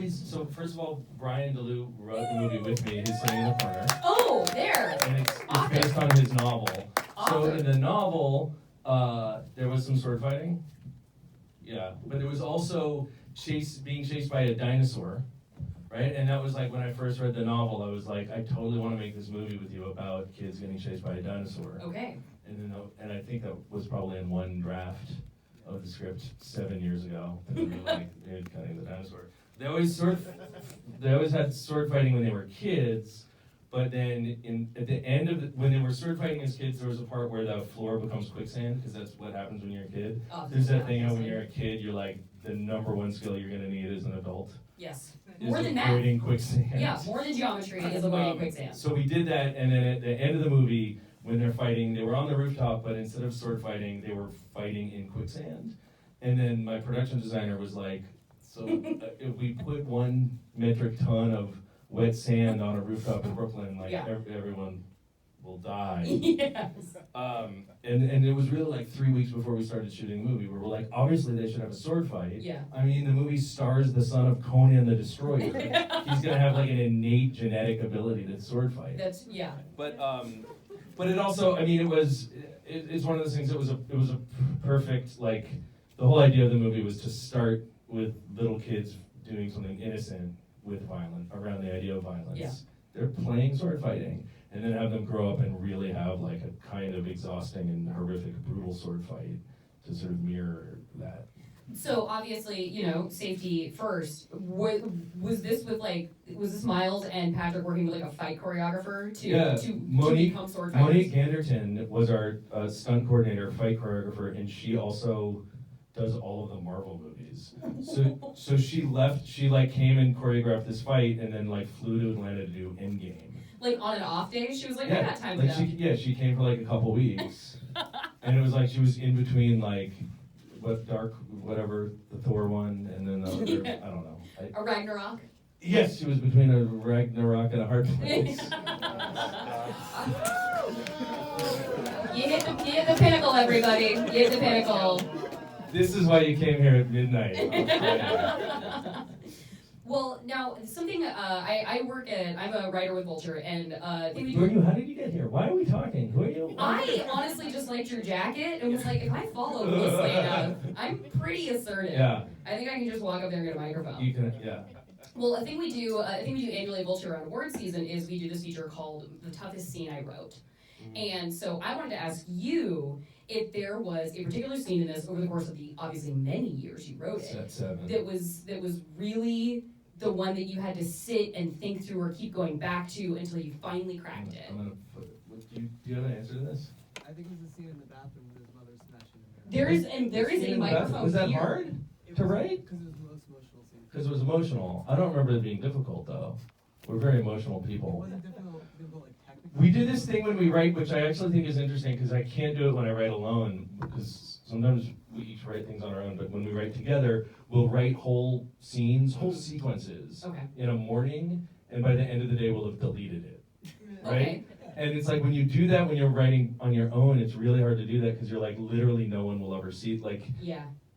so first of all, Brian DeLeeuw wrote the movie with me. He's sitting in the corner. Oh, there. And it's based on his novel. So in the novel, there was some sword fighting. Yeah, but there was also being chased by a dinosaur, right? And that was like when I first read the novel, I was like, I totally want to make this movie with you about kids getting chased by a dinosaur. Okay. And I think that was probably in one draft of the script 7 years ago. And we were like, cutting the dinosaur. They always had sword fighting when they were kids, but then at the end of when they were sword fighting as kids, there was a part where the floor becomes quicksand, because that's what happens when you're a kid. There's that thing how when you're a kid, you're like, the number one skill you're going to need as an adult. Yes. More than avoiding quicksand. Yeah, more than geometry is avoiding quicksand. So we did that, and then at the end of the movie, when they're fighting, they were on the rooftop, but instead of sword fighting, they were fighting in quicksand. And then my production designer was like, so if we put 1 metric ton of wet sand on a rooftop in Brooklyn, like everyone will die. Yes. And it was really like 3 weeks before we started shooting the movie, where we're like, obviously they should have a sword fight. Yeah. I mean, the movie stars the son of Conan the Destroyer. He's gonna have like an innate genetic ability to sword fight. But it also, I mean, it's one of those things. It was a perfect, like, the whole idea of the movie was to start with little kids doing something innocent with violence, around the idea of violence. Yeah. They're playing sword fighting, and then have them grow up and really have like a kind of exhausting and horrific, brutal sword fight to sort of mirror that. So obviously, safety first. Was this Miles and Patrick working with like a fight choreographer to become sword fighters? Monique Ganderton was our stunt coordinator, fight choreographer, and she also does all of the Marvel movies. So she left. She like came and choreographed this fight, and then like flew to Atlanta to do Endgame. Like on an off day, she was like, I got time for that. She came for like a couple weeks, and it was like she was in between like. Whatever, the Thor one, and then the other, I don't know. A Ragnarok? Yes, she was between a Ragnarok and a hard place. You hit the pinnacle, everybody. You hit the pinnacle. This is why you came here at midnight. Well, now, something, I'm a writer with Vulture, and Who are you? How did you get here? Why are we talking? Who are you? I honestly just liked your jacket, and was like, if I follow closely enough, I'm pretty assertive. Yeah. I think I can just walk up there and get a microphone. You can, yeah. Well, a thing we do annually at Vulture around award season is we do this feature called The Toughest Scene I Wrote. And so I wanted to ask you if there was a particular scene in this over the course of the obviously many years you wrote it that was really the one that you had to sit and think through or keep going back to until you finally cracked it. I'm gonna put it. Do you have an answer to this? I think it's the scene in the bathroom with his mother smashing in there. There is a microphone. Was that here. hard to write? Because it was the most emotional scene. Because it was emotional. I don't remember it being difficult though. We're very emotional It people. wasn't difficult like technically. We do this thing when we write, which I actually think is interesting because I can't do it when I write alone, because sometimes we each write things on our own, but when we write together, we'll write whole scenes, whole sequences in a morning, and by the end of the day, we'll have deleted it, right? Okay. And it's like when you do that when you're writing on your own, it's really hard to do that because you're like, literally no one will ever see it. Like,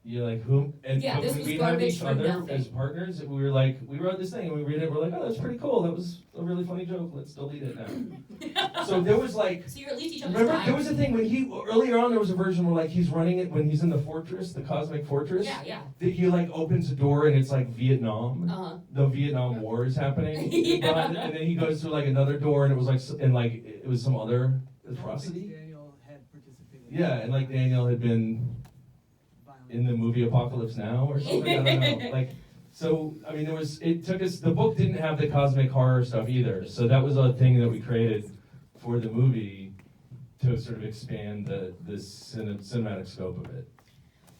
you're like, who? And this when was we have garbage each for other nothing. as partners, we were like, we wrote this thing and we read it, we're like, oh, that's pretty cool. That was a really funny joke. Let's delete it now. So there was like, so you're at least each other's remember, time. there was a thing when earlier on there was a version where like he's running it when he's in the fortress, the cosmic fortress. Yeah. That he like opens a door and it's like Vietnam. The Vietnam War is happening. And then he goes through like another door and it was like, it was some other atrocity. Daniel had participated. Yeah, and like Daniel had been in the movie Apocalypse Now or something. I don't know. Like, so I mean, the book didn't have the cosmic horror stuff either. So that was a thing that we created for the movie to sort of expand the cinematic scope of it.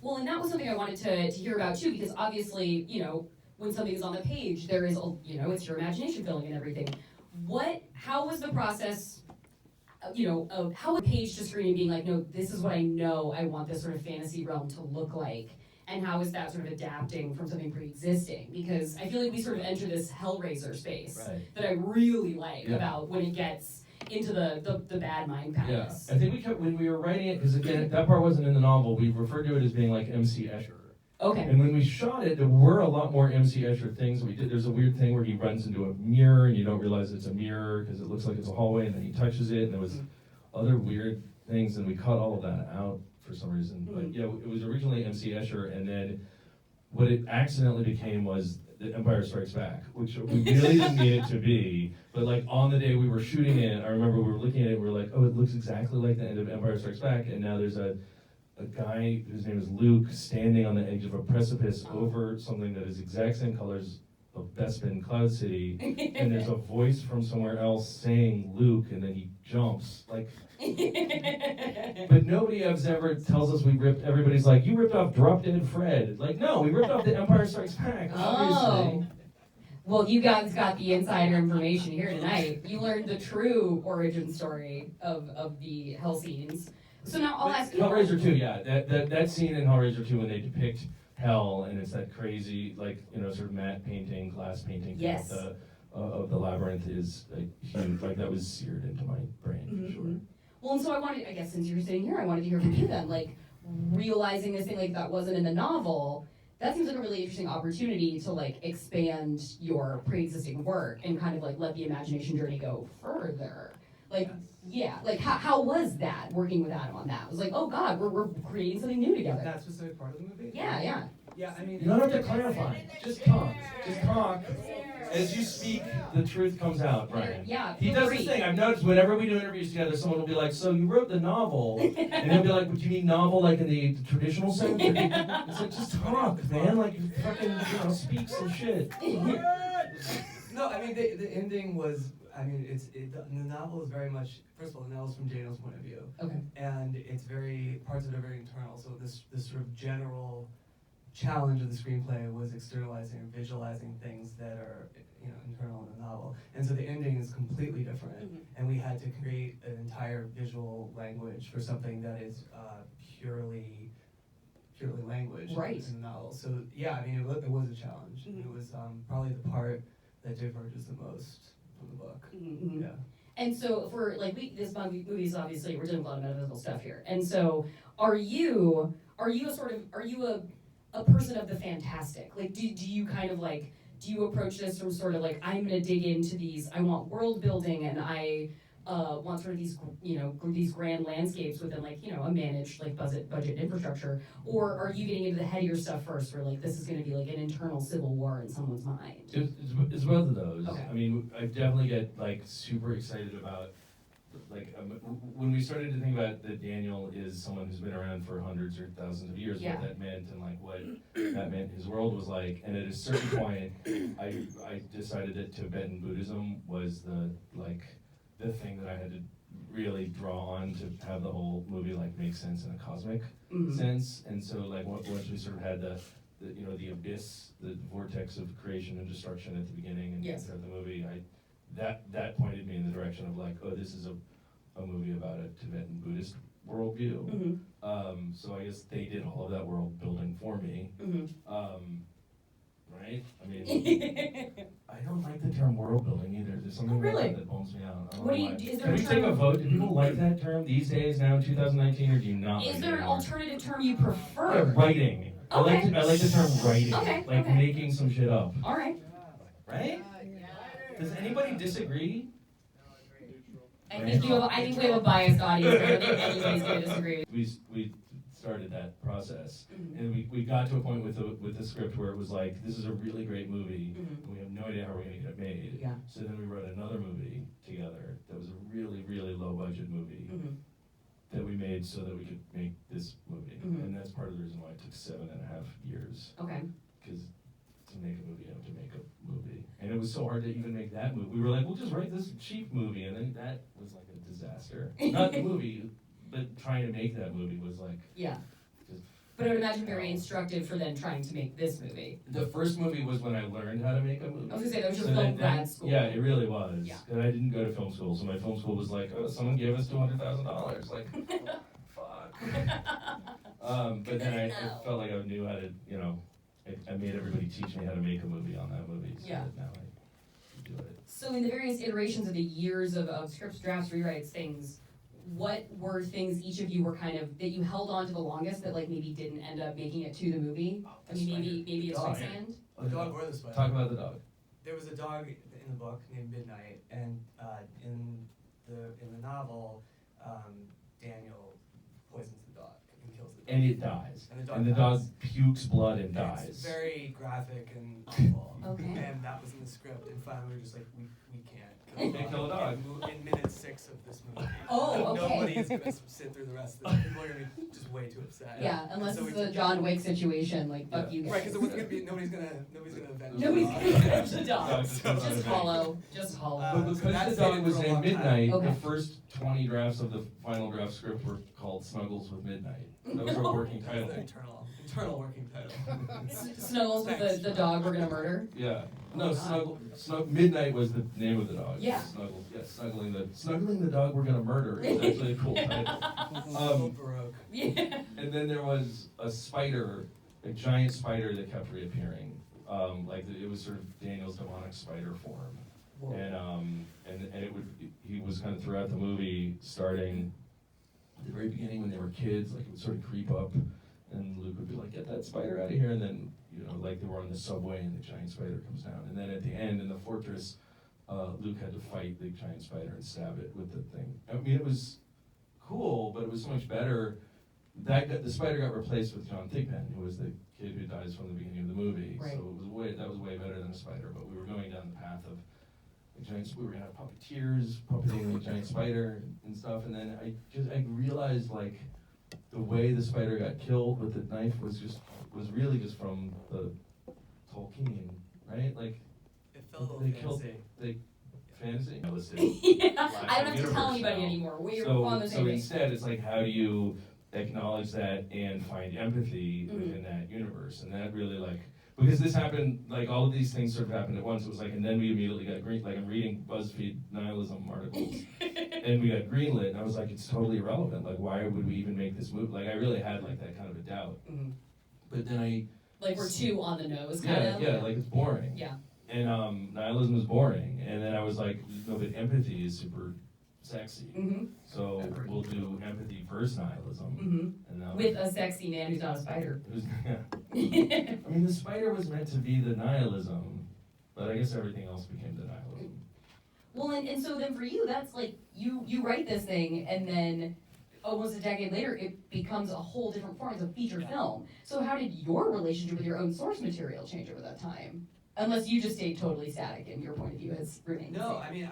Well, and that was something I wanted to hear about too, because obviously, when something is on the page, there is, it's your imagination filling and everything. How was the process, of how a page to screen being like, no, this is what I know I want this sort of fantasy realm to look like, and how is that sort of adapting from something pre-existing? Because I feel like we sort of enter this Hellraiser space that I really like about when it gets into the bad mind palace. Yeah, I think when we were writing it, because again, that part wasn't in the novel, we referred to it as being like MC Escher. Okay. And when we shot it, there were a lot more MC Escher things we did. There's a weird thing where he runs into a mirror and you don't realize it's a mirror because it looks like it's a hallway, and then he touches it, and there was other weird things, and we cut all of that out for some reason. But yeah, it was originally MC Escher, and then what it accidentally became was The Empire Strikes Back, which we really didn't need it to be. But like on the day we were shooting it, I remember we were looking at it, we were like, oh, it looks exactly like the end of Empire Strikes Back, and now there's a guy whose name is Luke standing on the edge of a precipice over something that is exact same colors of Bespin Cloud City, and there's a voice from somewhere else saying Luke, and then he jumps. Like, but nobody has ever tells us we ripped. Everybody's like, you ripped off Drop Dead Fred. Like, no, we ripped off The Empire Strikes Back. Obviously. Well, you guys got the insider information here tonight. You learned the true origin story of the Hell scenes. So now I'll ask you. Hellraiser 2, yeah. That scene in Hellraiser 2 when they depict Hell, and it's that crazy, like, you know, sort of matte painting, glass painting Yes. of the labyrinth is like huge. Like, that was seared into my brain, for sure. Well, and so I guess since you're sitting here, I wanted to hear from you then. Like, realizing this thing like that wasn't in the novel, that seems like a really interesting opportunity to like expand your pre-existing work and kind of like let the imagination journey go further. Like, yeah, like how was that working with Adam on that? It was like, oh God, we're creating something new together. That specific part of the movie? Yeah. Yeah, I mean... You don't have to clarify. Just talk. Just talk. As you speak, the truth comes out, Brian. Yeah, He does this thing. I've noticed whenever we do interviews together, someone will be like, so you wrote the novel? And he'll be like, do you mean novel like in the traditional sense? It's like, just talk, man. Like, you fucking, speak some shit. No, I mean, the ending was... I mean, the novel is very much, first of all, the novel is from Daniel's point of view. Okay. And it's parts of it are very internal. So this sort of general challenge of the screenplay was externalizing and visualizing things that are, internal in the novel. And so the ending is completely different. And we had to create an entire visual language for something that is purely language in the novel. So yeah, I mean, it was a challenge. It was probably the part that diverges the most from the book. Yeah. And so for like this movie is obviously we're doing a lot of metaphysical stuff here. And so are you a person of the fantastic? Like do you kind of like do you approach this from sort of like I'm gonna dig into these, I want world building and I want sort of these these grand landscapes within like a managed like budget infrastructure, or are you getting into the headier stuff first, where like this is going to be like an internal civil war in someone's mind? It's both of those. Okay. I mean, I definitely get like super excited about like when we started to think about that Daniel is someone who's been around for hundreds or thousands of years, what that meant and like what that meant his world was like, and at a certain point, I decided that Tibetan Buddhism was the thing that I had to really draw on to have the whole movie like make sense in a cosmic sense. And so like once we sort of had the abyss, the vortex of creation and destruction at the beginning and throughout the movie, that pointed me in the direction of like, oh, this is a movie about a Tibetan Buddhist worldview. So I guess they did all of that world building for me. Right? I mean, I don't like the term world building either. There's something about that that bums me out. Can we take a vote? Do people like that term these days, now in 2019, or do you not? Is there an alternative term you prefer? Yeah, writing. Okay. I like the term writing. Okay. Making some shit up. All right. Right? Does anybody disagree? I think we have a biased audience. I don't think anybody's going to disagree. We started that process, and we got to a point with the script where it was like, this is a really great movie, and we have no idea how we're going to get it made. Yeah. So then we wrote another movie together that was a really, really low budget movie that we made so that we could make this movie. And that's part of the reason why it took 7.5 years. Okay. Because to make a movie, you have to make a movie. And it was so hard to even make that movie. We were like, we'll just write this cheap movie, and then that was like a disaster. Not the movie, but trying to make that movie was like... Yeah. But I would imagine very instructive for then trying to make this movie. The first movie was when I learned how to make a movie. I was going to say, that was your film grad school. Yeah, it really was. Yeah. And I didn't go to film school, so my film school was like, oh, someone gave us $200,000. Like, fuck. But then I felt like I knew how to, I made everybody teach me how to make a movie on that movie. So that now I do it. So in the various iterations of the years of scripts, drafts, rewrites, things, what were things each of you were kind of, that you held on to the longest that like maybe didn't end up making it to the movie? I mean, maybe it's Dog. quicksand? The dog or the spider? Talk about the dog. There was a dog in the book named Midnight, and in the novel, Daniel poisons the dog and kills the dog. And it dies. And the dog pukes blood and It's dies. very graphic and awful. Okay. And that was in the script, and finally we were just like, we can't Can't kill a dog. In minute 6 of this movie. Oh, okay. Nobody is gonna sit through the rest of this. People are gonna be just way too upset. Yeah, unless So it's we a took- John Wick situation, like fuck you guys. Right, because it wasn't gonna be. Nobody's gonna avenge. Nobody's the gonna dog. avenge the dog. No, Just just hollow. Just hollow. But so because that's the dog it was for a named long time. Midnight, Okay. the first 20 drafts of the final draft script were called Snuggles with Midnight. That was our working That's title. the internal working title. Snuggles with the dog we're gonna murder. Yeah. No, Midnight was the name of the dog. Yeah. Snuggles. Yeah, snuggling the dog we're gonna murder is actually a cool title. So Baroque. Yeah. And then there was a spider, a giant spider that kept reappearing. It was sort of Daniel's demonic spider form. Whoa. He was kind of throughout the movie, starting at the very beginning when they were kids, like it would sort of creep up, and Luke would be like, "Get that spider out of here!" And then, like they were on the subway, and the giant spider comes down. And then at the end, in the fortress, Luke had to fight the giant spider and stab it with the thing. I mean, it was cool, but it was so much better. The spider got replaced with John Thigpen, who was the kid who dies from the beginning of the movie. Right. So that was way better than a spider. But we were going down the path of we were gonna have puppeteers puppeting the giant spider and stuff. And then I realized like the way the spider got killed with the knife was really just from the Tolkien, right? Like It felt a they little killed fancy. fantasy. Yeah. I don't have to tell anybody now. anymore. We're So, on the so same page. instead, it's like, how do you acknowledge that and find empathy Mhm. within that universe? And that really because this happened, like all of these things sort of happened at once. It was like, and then we immediately got green. Like I'm reading BuzzFeed nihilism articles, and we got greenlit. And I was like, it's totally irrelevant. Like, why would we even make this movie? Like, I really had like that kind of a doubt. Mhm. But then Like we're too on the nose, kind of. yeah, like it's boring. Yeah. And nihilism is boring. And then I was like, no, but empathy is super sexy. Mm-hmm. So we'll do empathy versus nihilism. Mm-hmm. And, With a sexy man who's not a spider. I mean, the spider was meant to be the nihilism, but I guess everything else became the nihilism. Well, and so then for you, that's like, you write this thing, and then almost a decade later, it becomes a whole different form. It's a feature film. So how did your relationship with your own source material change over that time? Unless you just stayed totally static and your point of view has remained the No, same. I mean,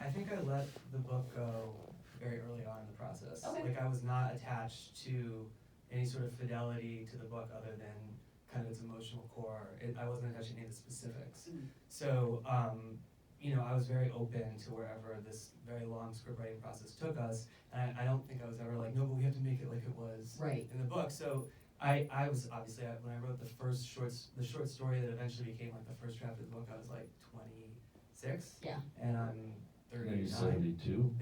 I think I let the book go very early on in the process. Okay. Like I was not attached to any sort of fidelity to the book other than kind of its emotional core. I wasn't attached to any of the specifics. So, I was very open to wherever this very long script writing process took us. And I don't think I was ever like, no, but we have to make it like it was Right. in the book. So I was obviously, when I wrote the short story that eventually became like the first draft of the book, I was like 26. Yeah. And I'm 39. Maybe 72.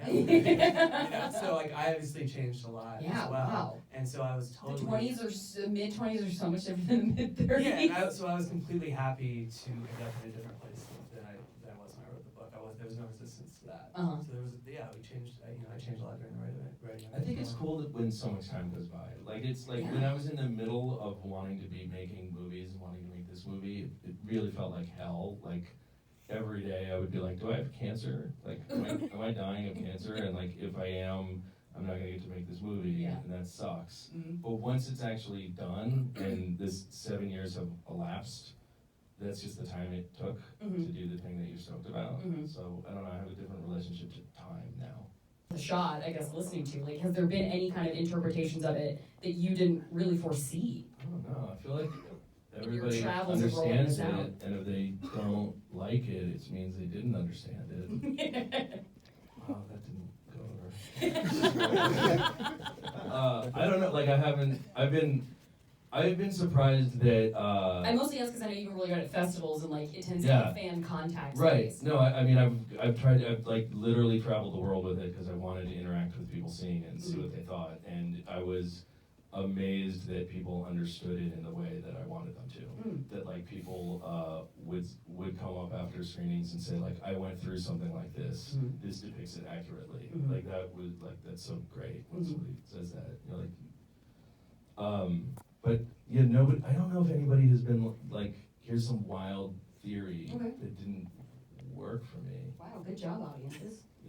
So like I obviously changed a lot Yeah, as well. wow. And so I was The totally 20s or mid-20s are so much different than the mid-30s. yeah. And so I was completely happy to end up in a different place than I was when I wrote the book. There was no resistance to that. Uh-huh. So there was we changed. I changed a lot during the writing. I think it's cool that when so much time goes by. Like it's like when I was in the middle of wanting to be making movies and wanting to make this movie, it really felt like hell. Like every day I would be like, do I have cancer? Like am I dying of cancer? And like if I am, I'm not gonna get to make this movie, Yeah. and that sucks. Mhm. But once it's actually done and this 7 years have elapsed, that's just the time it took Mhm. to do the thing that you're stoked about. Mhm. So I don't know, I have a different relationship to time now. The shot, I guess, listening to, like, has there been any kind of interpretations of it that you didn't really foresee? I don't know. I feel like In your everybody travels of rolling understands this out. it, and if they don't like it, it means they didn't understand it. Wow, that didn't go over. I don't know. Like I've been surprised that. I mostly ask because I know you can really good at festivals and like it tends to Yeah. be fan contact. Right. space. No, I mean I've like literally traveled the world with it because I wanted to interact with people seeing it and see what they thought. And I was amazed that people understood it in the way that I wanted them to. That like people would come up after screenings and say like, I went through something like this. This depicts it accurately. Like that was like, that's so great when somebody says that. You know, like, but yeah, nobody. I don't know if anybody has been like, here's some wild theory that didn't work for me. Wow, good job, audiences.